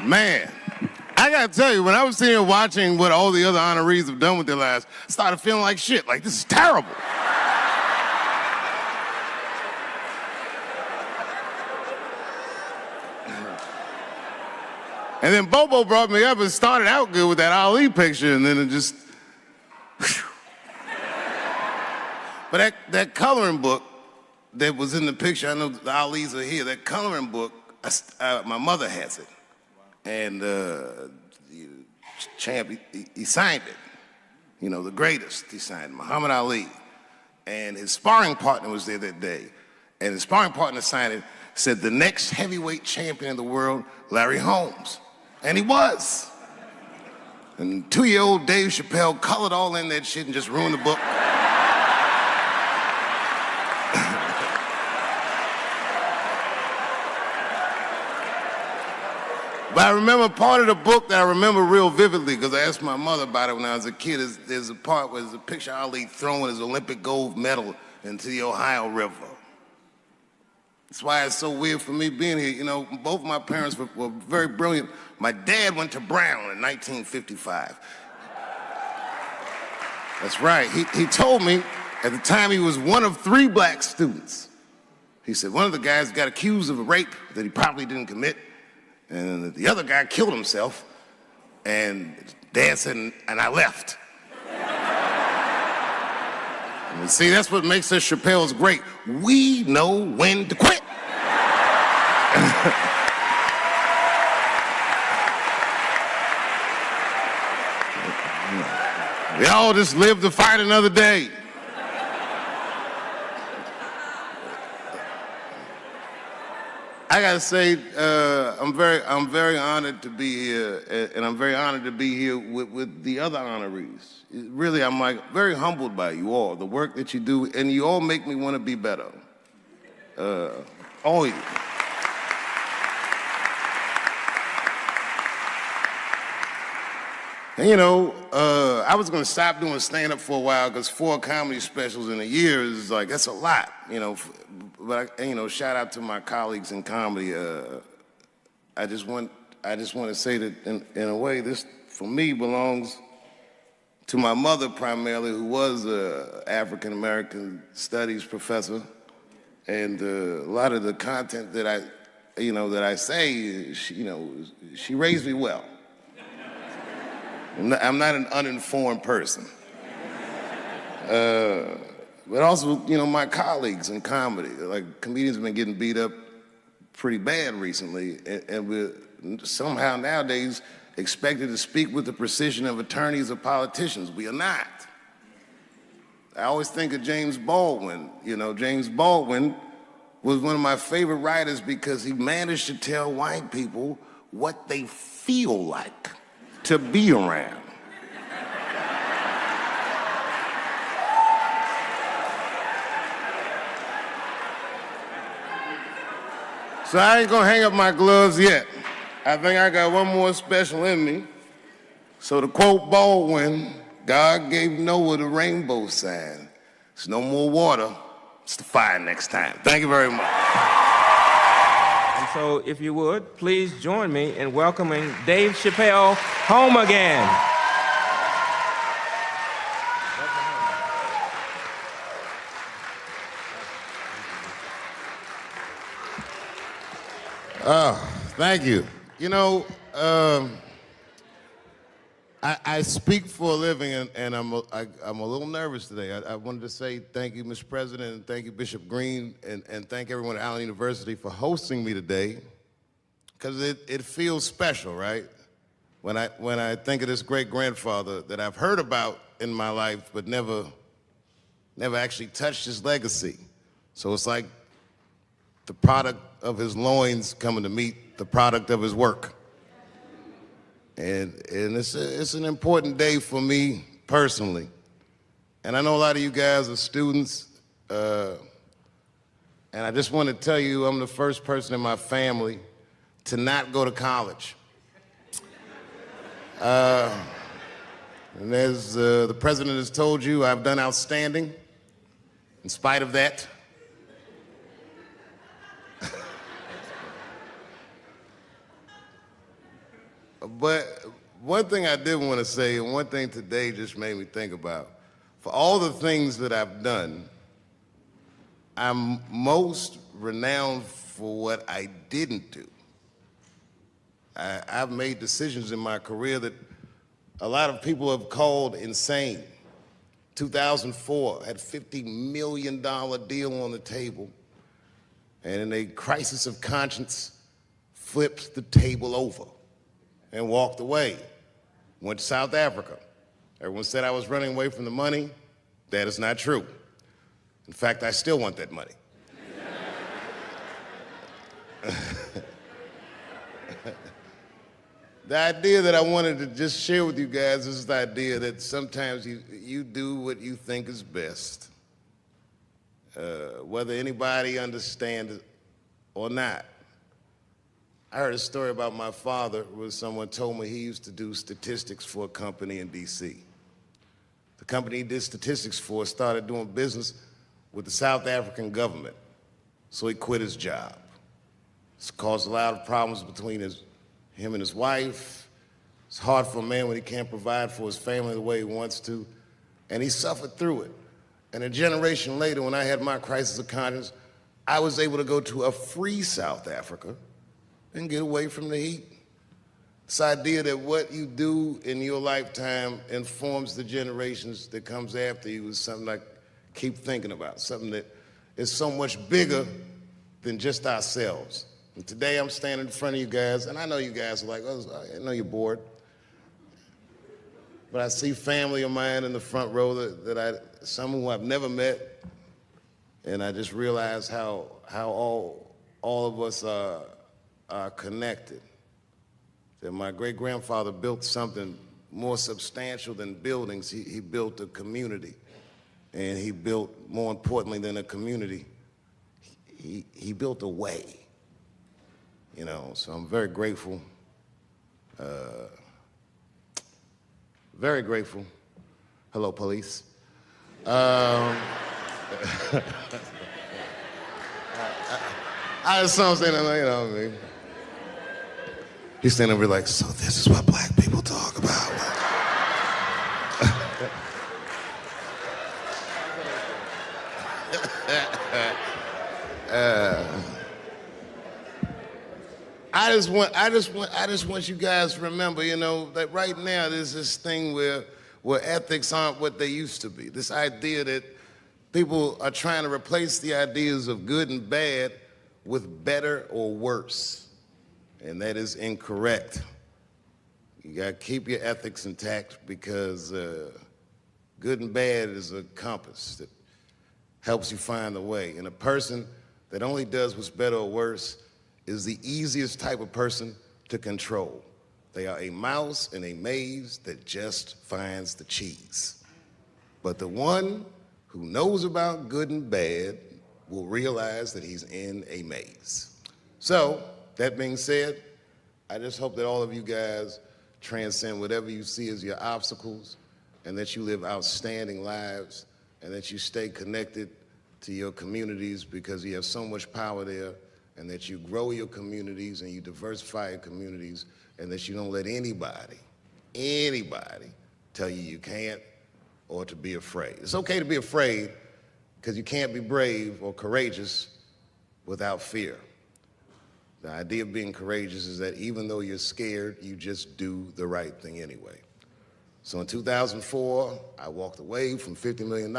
Man, I gotta tell you, when I was sitting here watching what all the other honorees have done with their lives, I started feeling like shit, like this is terrible. And then Bobo brought me up and started out good with that Ali picture, and then it just, whew. But that coloring book that was in the picture, I know the Alis are here, that coloring book, my mother has it. And Champ, he signed it. You know, the greatest, he signed it, Muhammad Ali. And his sparring partner was there that day. And his sparring partner signed it, said the next heavyweight champion of the world, Larry Holmes. And he was. And 2-year-old Dave Chappelle colored all in that shit and just ruined the book. But I remember part of the book that I remember real vividly, because I asked my mother about it when I was a kid. There's a part where there's a picture of Ali throwing his Olympic gold medal into the Ohio River. That's why it's so weird for me being here. You know, both my parents were very brilliant. My dad went to Brown in 1955. That's right. He told me at the time he was one of 3 black students. He said one of the guys got accused of a rape that he probably didn't commit, and the other guy killed himself, and Dad said, and I left. And see, that's what makes us Chappelle's great. We know when to quit. We all just live to fight another day. I gotta say, I'm very honored to be here, and I'm very honored to be here with the other honorees. Really, I'm like very humbled by you all, the work that you do, and you all make me want to be better. All of you. And you know, I was gonna stop doing stand-up for a while because 4 comedy specials in a year is like, that's a lot, you know. But you know, shout out to my colleagues in comedy. I just want to say that in a way, this for me belongs to my mother primarily, who was an African American studies professor, and a lot of the content that I say, she raised me well. I'm not an uninformed person. But also, you know, my colleagues in comedy, like comedians have been getting beat up pretty bad recently, and we're somehow nowadays expected to speak with the precision of attorneys or politicians. We are not. I always think of James Baldwin. You know, James Baldwin was one of my favorite writers because he managed to tell white people what they feel like to be around. So I ain't gonna hang up my gloves yet. I think I got one more special in me. So to quote Baldwin, God gave Noah the rainbow sign. It's no more water, it's the fire next time. Thank you very much. And so if you would, please join me in welcoming Dave Chappelle home again. Oh, thank you. You know, I speak for a living, and I'm a little nervous today. I wanted to say thank you, Mr. President, and thank you, Bishop Green, and thank everyone at Allen University for hosting me today, because it feels special, right? When I think of this great grandfather that I've heard about in my life, but never actually touched his legacy. So it's like the product of his loins coming to meet the product of his work. And it's an important day for me personally. And I know a lot of you guys are students, and I just want to tell you I'm the first person in my family to not go to college. And as the president has told you, I've done outstanding. In spite of that, but one thing I did want to say, and one thing today just made me think about, for all the things that I've done, I'm most renowned for what I didn't do. I've made decisions in my career that a lot of people have called insane. 2004, had a $50 million deal on the table, and in a crisis of conscience, flipped the table over and walked away. Went to South Africa. Everyone said I was running away from the money. That is not true. In fact, I still want that money. The idea that I wanted to just share with you guys is the idea that sometimes you do what you think is best, whether anybody understands it or not. I heard a story about my father where someone told me he used to do statistics for a company in D.C. The company he did statistics for started doing business with the South African government, so he quit his job. It's caused a lot of problems between him and his wife. It's hard for a man when he can't provide for his family the way he wants to, and he suffered through it. And a generation later, when I had my crisis of conscience, I was able to go to a free South Africa and get away from the heat. This idea that what you do in your lifetime informs the generations that comes after you is something I keep thinking about, something that is so much bigger than just ourselves. And today I'm standing in front of you guys, and I know you guys are like, oh, I know you're bored. But I see family of mine in the front row some who I've never met, and I just realize how all of us are connected. That my great-grandfather built something more substantial than buildings. He built a community, and he built, more importantly than a community, he built a way. You know, so I'm very grateful. Very grateful. Hello, police. I just saw him saying, you know what I mean? He's standing over like, so this is what black people talk about. I just want you guys to remember, you know, that right now there's this thing where ethics aren't what they used to be. This idea that people are trying to replace the ideas of good and bad with better or worse. And that is incorrect. You gotta keep your ethics intact because good and bad is a compass that helps you find the way. And a person that only does what's better or worse is the easiest type of person to control. They are a mouse in a maze that just finds the cheese. But the one who knows about good and bad will realize that he's in a maze. So, that being said, I just hope that all of you guys transcend whatever you see as your obstacles and that you live outstanding lives and that you stay connected to your communities because you have so much power there, and that you grow your communities and you diversify your communities, and that you don't let anybody tell you you can't or to be afraid. It's okay to be afraid because you can't be brave or courageous without fear. The idea of being courageous is that even though you're scared, you just do the right thing anyway. So in 2004, I walked away from $50 million,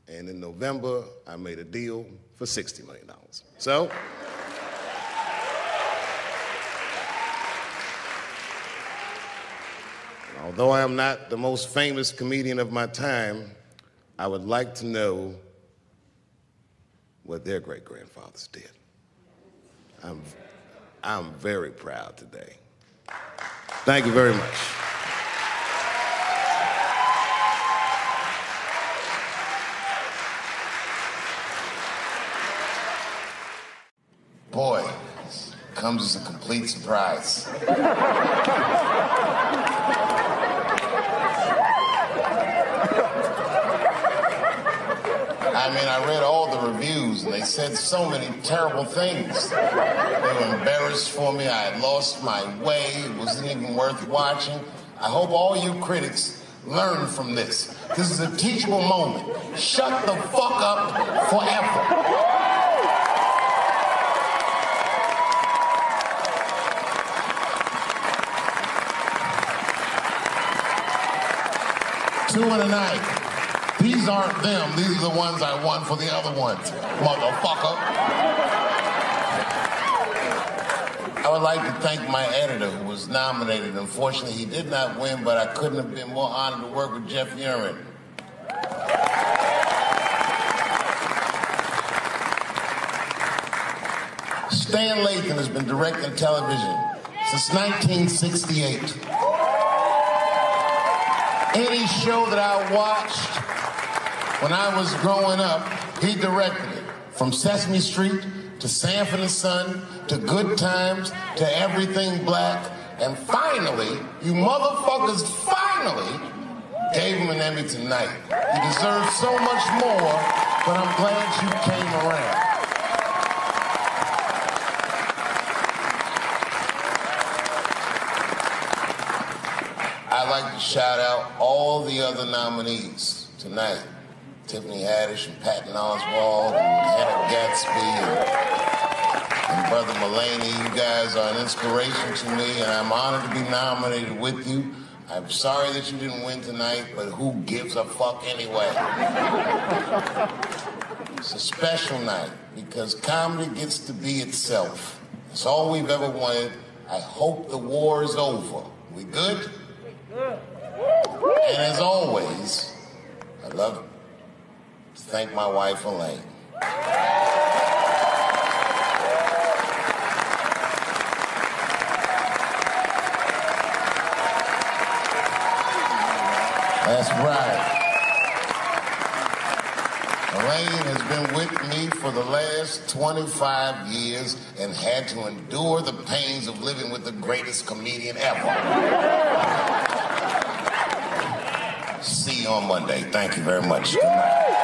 and in November, I made a deal for $60 million. So, although I am not the most famous comedian of my time, I would like to know what their great-grandfathers did. I'm very proud today. Thank you very much. Boy, comes as a complete surprise. I mean, I read all the reviews, and they said so many terrible things. They were embarrassed for me. I had lost my way. It wasn't even worth watching. I hope all you critics learn from this. This is a teachable moment. Shut the fuck up forever. Two in a night. These aren't them. These are the ones I won for the other ones, motherfucker. I would like to thank my editor who was nominated. Unfortunately, he did not win, but I couldn't have been more honored to work with Jeff Urine. Stan Lathan has been directing television since 1968. Any show that I watched when I was growing up, he directed it. From Sesame Street to Sanford and Son to Good Times to Everything Black. And finally, you motherfuckers finally gave him an Emmy tonight. He deserves so much more, but I'm glad you came around. I'd like to shout out all the other nominees tonight. Tiffany Haddish and Patton Oswalt and Hannah Gatsby and Brother Mulaney. You guys are an inspiration to me, and I'm honored to be nominated with you. I'm sorry that you didn't win tonight, but who gives a fuck anyway? It's a special night because comedy gets to be itself. It's all we've ever wanted. I hope the war is over. We good? And as always, I'd love to thank my wife, Elaine. That's right. Elaine has been with me for the last 25 years and had to endure the pains of living with the greatest comedian ever. See you on Monday. Thank you very much. Good night.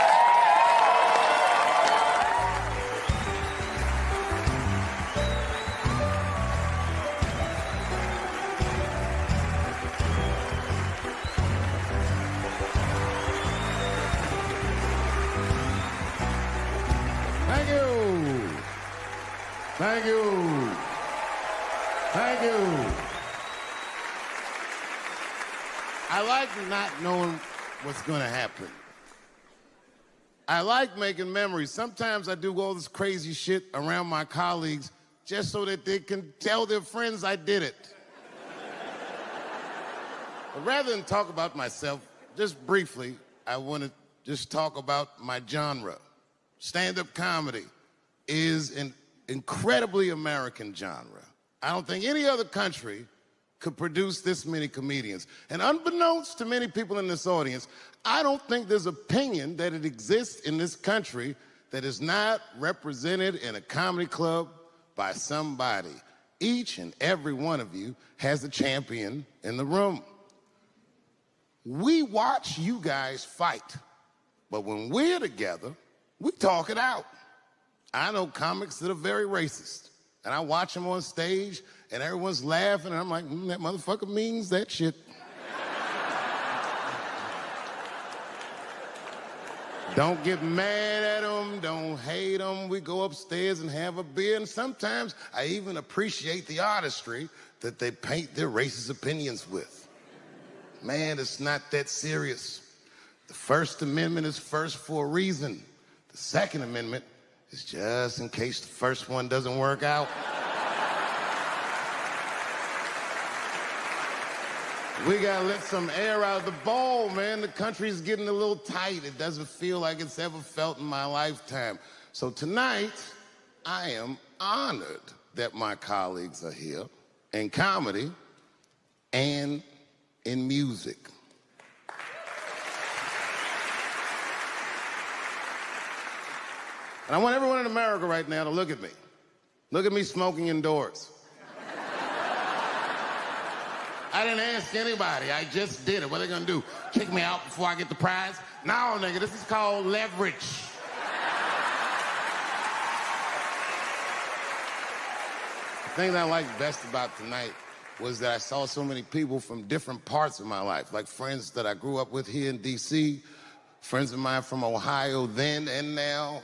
Thank you. Thank you. Thank you. I like not knowing what's going to happen. I like making memories. Sometimes I do all this crazy shit around my colleagues just so that they can tell their friends I did it. But rather than talk about myself, just briefly, I want to just talk about my genre. Stand-up comedy is an incredibly American genre. I don't think any other country could produce this many comedians. And unbeknownst to many people in this audience, I don't think there's opinion that it exists in this country that is not represented in a comedy club by somebody. Each and every one of you has a champion in the room. We watch you guys fight, but when we're together, we talk it out. I know comics that are very racist, and I watch them on stage, and everyone's laughing, and I'm like, that motherfucker means that shit. Don't get mad at them, don't hate them. We go upstairs and have a beer, and sometimes I even appreciate the artistry that they paint their racist opinions with. Man, it's not that serious. The First Amendment is first for a reason. The Second Amendment is just in case the first one doesn't work out. We gotta let some air out of the ball, man. The country's getting a little tight. It doesn't feel like it's ever felt in my lifetime. So tonight, I am honored that my colleagues are here in comedy and in music. And I want everyone in America right now to look at me. Look at me smoking indoors. I didn't ask anybody. I just did it. What are they gonna do? Kick me out before I get the prize? No, nigga, this is called leverage. thing that I liked best about tonight was that I saw so many people from different parts of my life, like friends that I grew up with here in D.C., friends of mine from Ohio then and now,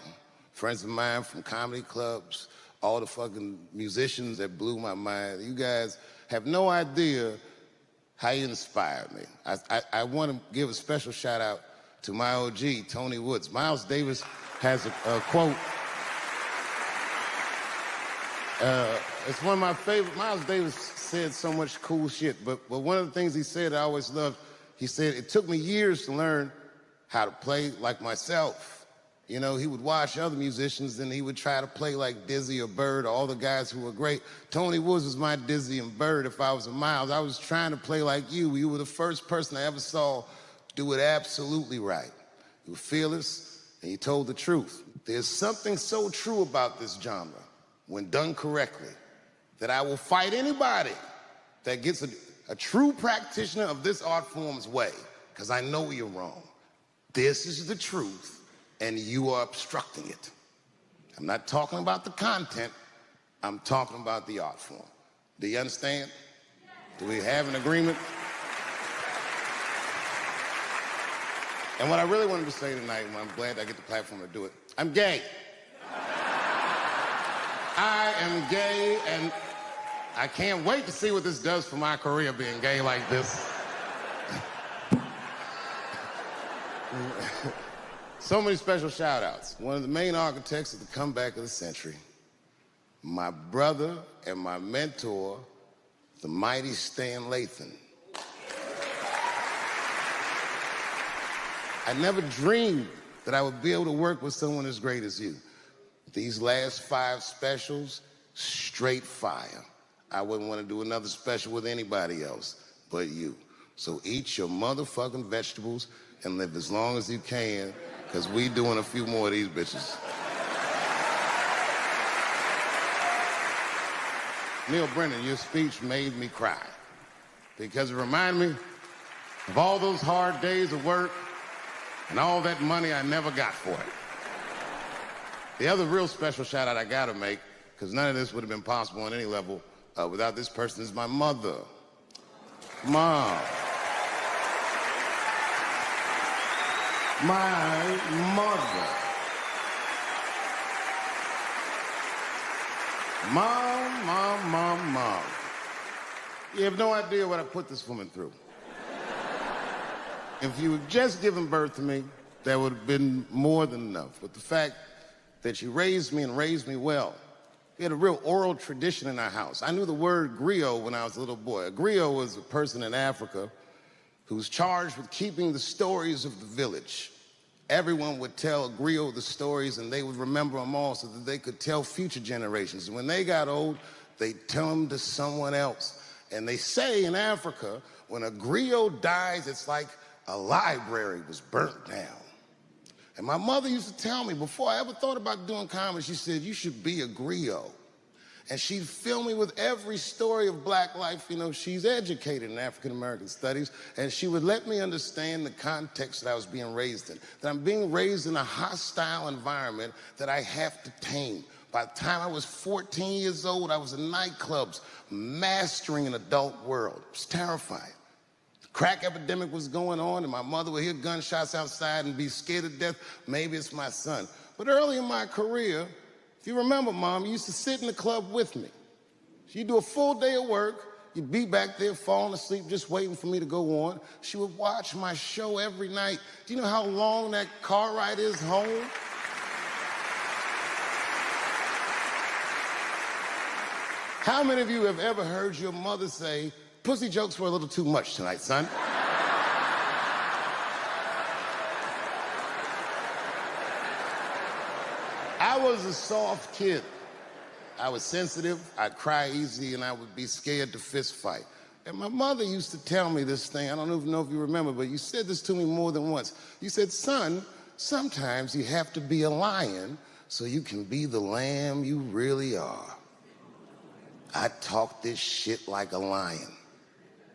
friends of mine from comedy clubs, all the fucking musicians that blew my mind. You guys have no idea how you inspired me. I want to give a special shout out to my OG, Tony Woods. Miles Davis has a quote. It's one of my favorite. Miles Davis said so much cool shit, but one of the things he said I always loved, he said, it took me years to learn how to play like myself. You know, he would watch other musicians and he would try to play like Dizzy or Bird, or all the guys who were great. Tony Woods was my Dizzy and Bird. If I was a Miles, I was trying to play like you. You were the first person I ever saw do it absolutely right. You were fearless and you told the truth. There's something so true about this genre, when done correctly, that I will fight anybody that gets a true practitioner of this art form's way, because I know you're wrong. This is the truth, and you are obstructing it. I'm not talking about the content, I'm talking about the art form. Do you understand? Do we have an agreement? And what I really wanted to say tonight, and I'm glad I get the platform to do it, I'm gay. I am gay, and I can't wait to see what this does for my career, being gay like this. So many special shout-outs. One of the main architects of the comeback of the century, my brother and my mentor, the mighty Stan Lathan. I never dreamed that I would be able to work with someone as great as you. These last 5 specials, straight fire. I wouldn't want to do another special with anybody else but you. So eat your motherfucking vegetables and live as long as you can, because we doing a few more of these bitches. Neil Brennan, your speech made me cry, because it reminded me of all those hard days of work and all that money I never got for it. The other real special shout out I gotta make, because none of this would have been possible on any level without this person, is my mother. Mom. My mother. Mom. You have no idea what I put this woman through. If you had just given birth to me, that would have been more than enough. But the fact that she raised me and raised me well. We had a real oral tradition in our house. I knew the word griot when I was a little boy. A griot was a person in Africa who was charged with keeping the stories of the village. Everyone would tell a griot the stories, and they would remember them all so that they could tell future generations. And when they got old, they'd tell them to someone else. And they say in Africa, when a griot dies, it's like a library was burnt down. And my mother used to tell me, before I ever thought about doing comedy, she said, you should be a griot. And she'd fill me with every story of black life. You know, she's educated in African-American studies, and she would let me understand the context that I was being raised in, that I'm being raised in a hostile environment that I have to tame. By the time I was 14 years old, I was in nightclubs, mastering an adult world. It was terrifying. Crack epidemic was going on, and my mother would hear gunshots outside and be scared to death. Maybe it's my son. But early in my career, if you remember, Mom, you used to sit in the club with me. She'd do a full day of work. You'd be back there falling asleep, just waiting for me to go on. She would watch my show every night. Do you know how long that car ride is home? How many of you have ever heard your mother say, pussy jokes were a little too much tonight, son? I was a soft kid. I was sensitive, I'd cry easy, and I would be scared to fist fight. And my mother used to tell me this thing, I don't even know if you remember, but you said this to me more than once. You said, son, sometimes you have to be a lion so you can be the lamb you really are. I talk this shit like a lion.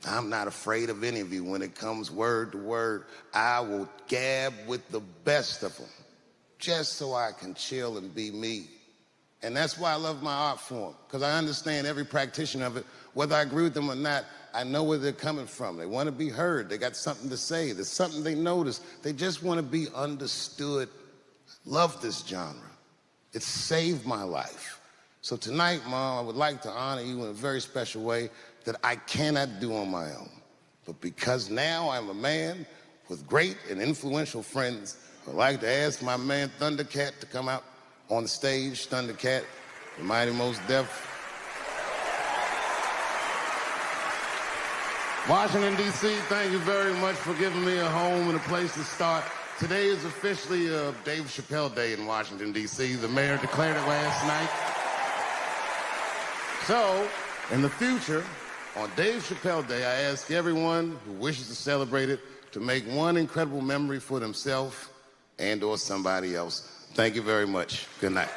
I'm not afraid of any of you. When it comes word to word, I will gab with the best of them, just so I can chill and be me. And that's why I love my art form, because I understand every practitioner of it. Whether I agree with them or not, I know where they're coming from. They want to be heard. They got something to say. There's something they notice. They just want to be understood. Love this genre. It saved my life. So tonight, Mom, I would like to honor you in a very special way that I cannot do on my own. But because now I'm a man with great and influential friends, I'd like to ask my man Thundercat to come out on the stage. Thundercat, the Mighty Most Def. Washington, D.C., thank you very much for giving me a home and a place to start. Today is officially Dave Chappelle Day in Washington, D.C. The mayor declared it last night. So, in the future, on Dave Chappelle Day, I ask everyone who wishes to celebrate it to make one incredible memory for themselves and or somebody else. Thank you very much. Good night.